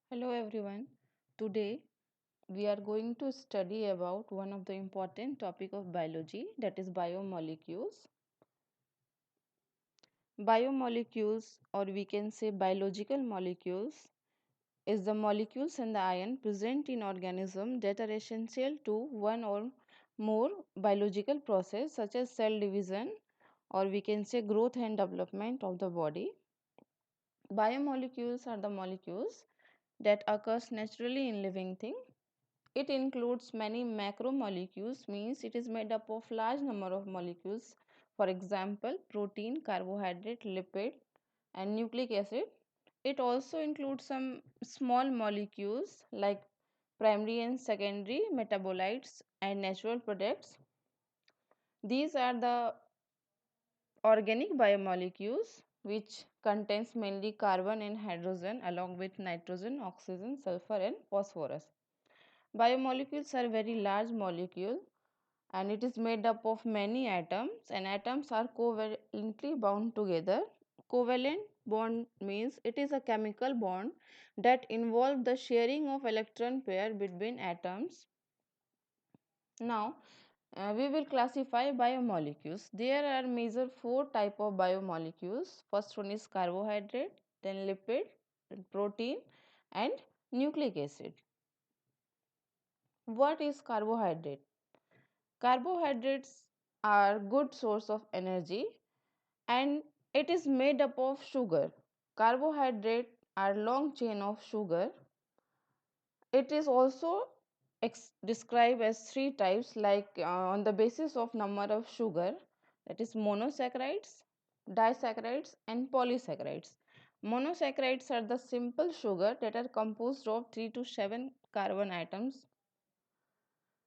Hello everyone. Today we are going to study about one of the important topic of biology, that is biomolecules. Biomolecules, or we can say biological molecules, is the molecules and the ion present in organism that are essential to one or more biological process such as cell division, or we can say growth and development of the body. Biomolecules are the molecules that occurs naturally in living thing. It includes many macromolecules, means it is made up of large number of molecules. For example, protein, carbohydrate, lipid, and nucleic acid. It also includes some small molecules like primary and secondary metabolites and natural products. These are the organic biomolecules which contains mainly carbon and hydrogen along with nitrogen, oxygen, sulfur and phosphorus. Biomolecules are very large molecule and it is made up of many atoms, and atoms are covalently bound together. Covalent bond means it is a chemical bond that involves the sharing of electron pair between atoms. Now we will classify biomolecules. There are major four type of biomolecules. First one is carbohydrate, then lipid, then protein and nucleic acid. What is carbohydrate? Carbohydrates are good source of energy and it is made up of sugar. Carbohydrate are long chain of sugar. It is also described as three types, like on the basis of number of sugar, that is monosaccharides, disaccharides and polysaccharides. Monosaccharides are the simple sugar that are composed of 3 to 7 carbon atoms,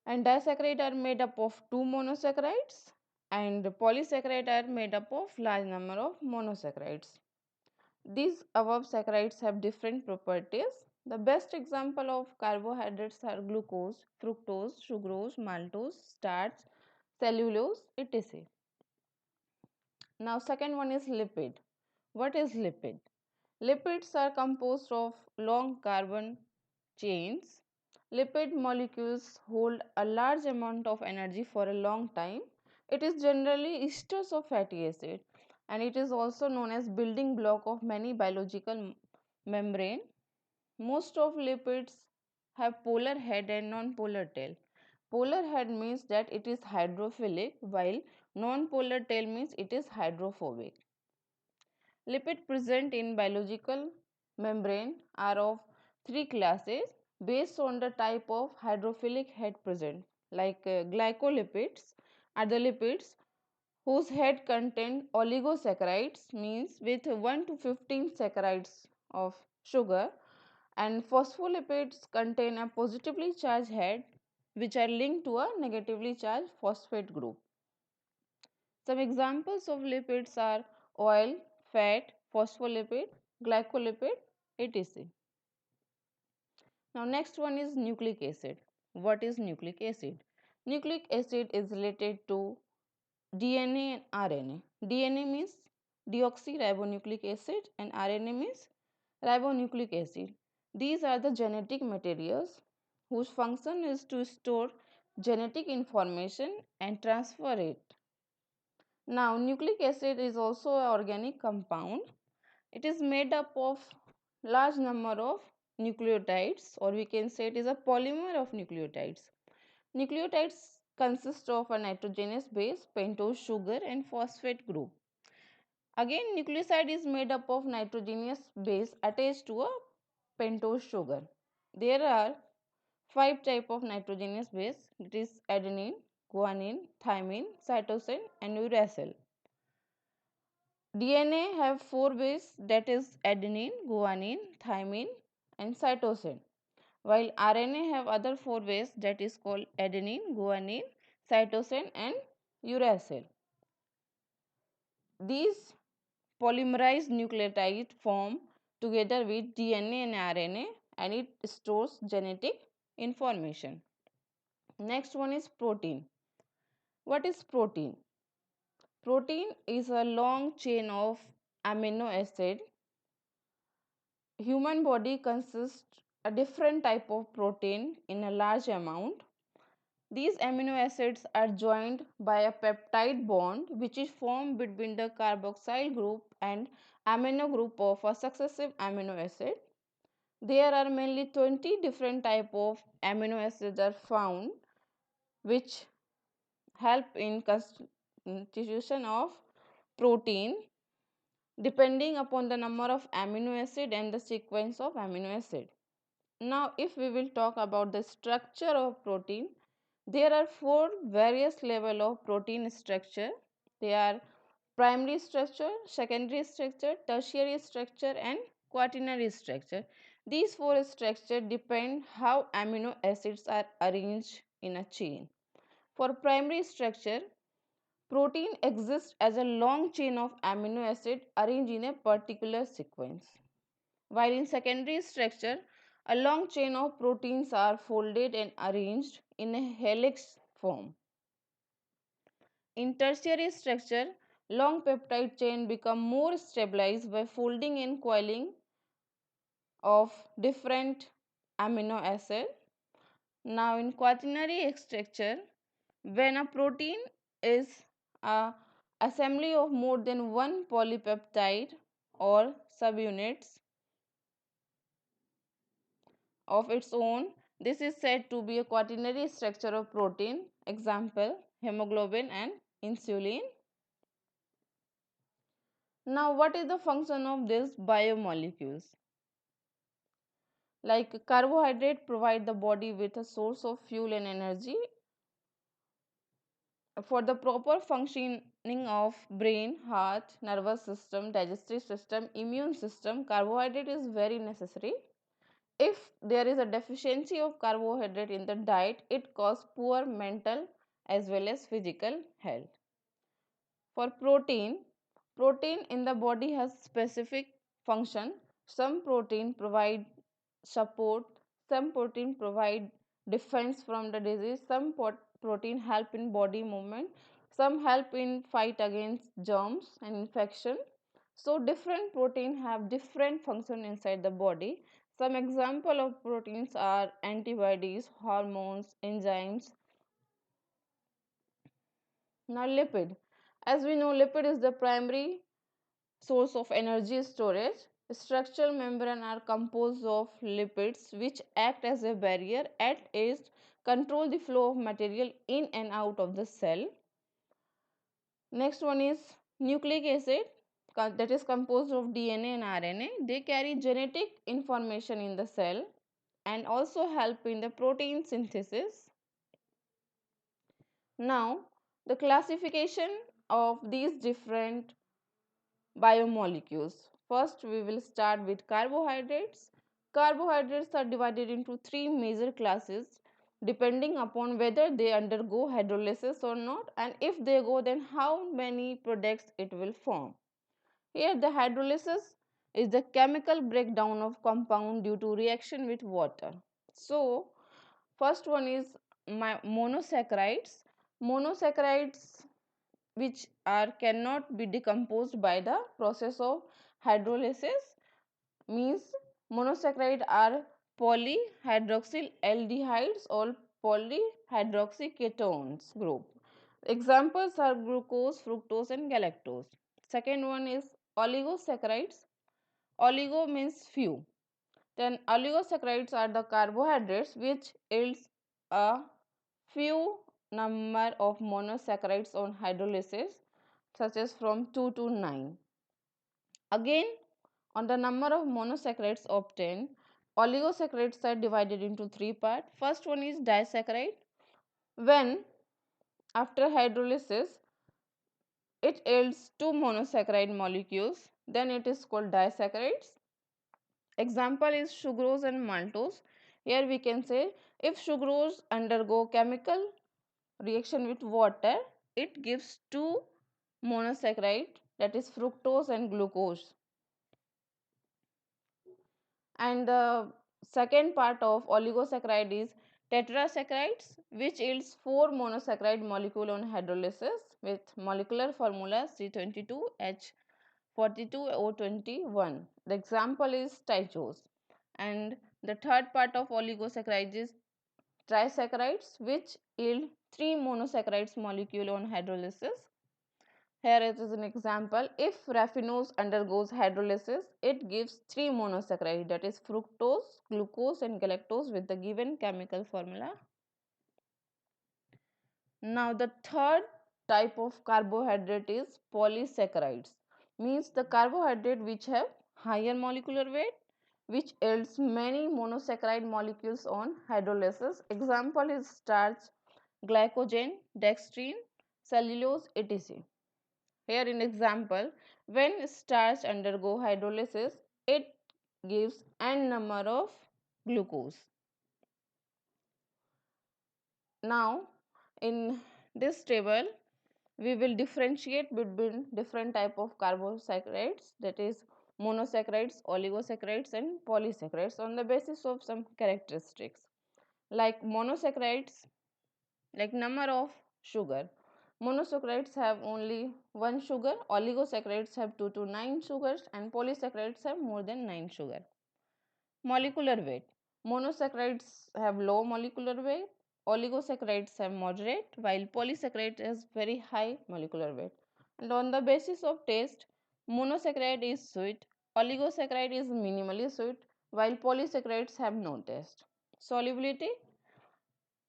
and disaccharides are made up of two monosaccharides, and polysaccharides are made up of large number of monosaccharides. These above saccharides have different properties. The best example of carbohydrates are glucose, fructose, sucrose, maltose, starch, cellulose, etc. Now second one is lipid. What is lipid? Lipids are composed of long carbon chains. Lipid molecules hold a large amount of energy for a long time. It is generally esters of fatty acid, and it is also known as building block of many biological membrane. Most of lipids have polar head and non-polar tail. Polar head means that it is hydrophilic, while non-polar tail means it is hydrophobic. Lipids present in biological membrane are of three classes based on the type of hydrophilic head present, like glycolipids are the lipids whose head contain oligosaccharides, means with 1 to 15 saccharides of sugar, and phospholipids contain a positively charged head which are linked to a negatively charged phosphate group. Some examples of lipids are oil, fat, phospholipid, glycolipid, etc. Now next one is nucleic acid. What is nucleic acid? Nucleic acid is related to DNA and RNA. DNA means deoxyribonucleic acid and RNA means ribonucleic acid. These are the genetic materials whose function is to store genetic information and transfer it. Now, nucleic acid is also an organic compound. It is made up of large number of nucleotides, or we can say it is a polymer of nucleotides. Nucleotides consist of a nitrogenous base, pentose sugar and phosphate group. Again, nucleoside is made up of nitrogenous base attached to a pentose sugar. There are five types of nitrogenous base. It is adenine, guanine, thymine, cytosine and uracil. DNA have four bases, that is adenine, guanine, thymine and cytosine, while RNA have other four bases, that is called adenine, guanine, cytosine and uracil. These polymerized nucleotides form together with DNA and RNA, and it stores genetic information. Next one is protein. What is protein? Protein is a long chain of amino acid. Human body consists a different type of protein in a large amount. These amino acids are joined by a peptide bond which is formed between the carboxyl group and amino group of a successive amino acid. There are mainly 20 different type of amino acids are found which help in constitution of protein depending upon the number of amino acid and the sequence of amino acid. Now if we will talk about the structure of protein, there are four various level of protein structure. They are primary structure, secondary structure, tertiary structure and quaternary structure. These four structures depend how amino acids are arranged in a chain. For primary structure, protein exists as a long chain of amino acid arranged in a particular sequence. While in secondary structure, a long chain of proteins are folded and arranged in a helix form. In tertiary structure, long peptide chain become more stabilized by folding and coiling of different amino acid. Now in quaternary structure, when a protein is a assembly of more than one polypeptide or subunits of its own, this is said to be a quaternary structure of protein. Example, hemoglobin and insulin. Now what is the function of these biomolecules? Like carbohydrate provide the body with a source of fuel and energy. For the proper functioning of brain, heart, nervous system, digestive system, immune system, carbohydrate is very necessary. If there is a deficiency of carbohydrate in the diet, it causes poor mental as well as physical health. For protein, protein in the body has specific function. Some protein provide support, some protein provide defense from the disease, some protein help in body movement, some help in fight against germs and infection. So different protein have different function inside the body. Some example of proteins are antibodies, hormones, enzymes. Now lipid. As we know, lipid is the primary source of energy storage. Structural membrane are composed of lipids which act as a barrier at its control the flow of material in and out of the cell. Next one is nucleic acid that is composed of DNA and RNA. They carry genetic information in the cell and also help in the protein synthesis. Now the classification of these different biomolecules. First, we will start with carbohydrates. Carbohydrates are divided into three major classes depending upon whether they undergo hydrolysis or not, and if they go, then how many products it will form. Here, the hydrolysis is the chemical breakdown of compound due to reaction with water. So, first one is monosaccharides. Monosaccharides which are cannot be decomposed by the process of hydrolysis means monosaccharide are polyhydroxyl aldehydes or polyhydroxyketones group. Examples are glucose, fructose and galactose. Second one is oligosaccharides. Oligo means few. Then oligosaccharides are the carbohydrates which yields a few number of monosaccharides on hydrolysis such as from 2 to 9. Again, on the number of monosaccharides obtained, oligosaccharides are divided into three parts. First one is disaccharide. When after hydrolysis it yields two monosaccharide molecules, then it is called disaccharides. Example is sucrose and maltose. Here we can say if sucrose undergo chemical reaction with water, it gives two monosaccharide, that is fructose and glucose. And the second part of oligosaccharide is tetrasaccharides, which yields four monosaccharide molecule on hydrolysis with molecular formula C22H42O21. The example is stitchose. And the third part of oligosaccharides is trisaccharides, which yield 3 monosaccharides molecule on hydrolysis. Here it is an example. If raffinose undergoes hydrolysis, it gives 3 monosaccharides, that is fructose, glucose and galactose with the given chemical formula. Now the third type of carbohydrate is polysaccharides, means the carbohydrate which have higher molecular weight, which yields many monosaccharide molecules on hydrolysis. Example is starch, glycogen, dextrine, cellulose, etc. Here in example, when starch undergo hydrolysis, it gives n number of glucose. Now in this table we will differentiate between different type of carbohydrates, that is monosaccharides, oligosaccharides and polysaccharides on the basis of some characteristics. Like monosaccharides, like number of sugar. Monosaccharides have only one sugar, oligosaccharides have 2 to 9 sugars and polysaccharides have more than 9 sugar. Molecular weight. Monosaccharides have low molecular weight, oligosaccharides have moderate, while polysaccharides has very high molecular weight. And on the basis of taste, monosaccharide is sweet, oligosaccharide is minimally sweet, while polysaccharides have no taste. Solubility.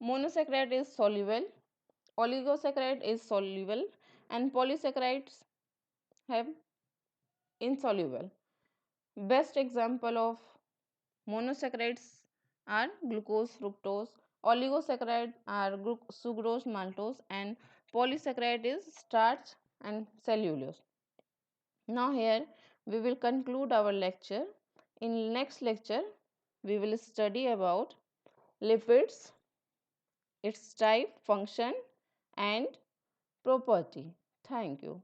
Monosaccharide is soluble, oligosaccharide is soluble, and polysaccharides have insoluble. Best example of monosaccharides are glucose, fructose, oligosaccharides are sucrose, maltose, and polysaccharide is starch and cellulose. Now here we will conclude our lecture. In next lecture we will study about lipids, its type, function and property. Thank you.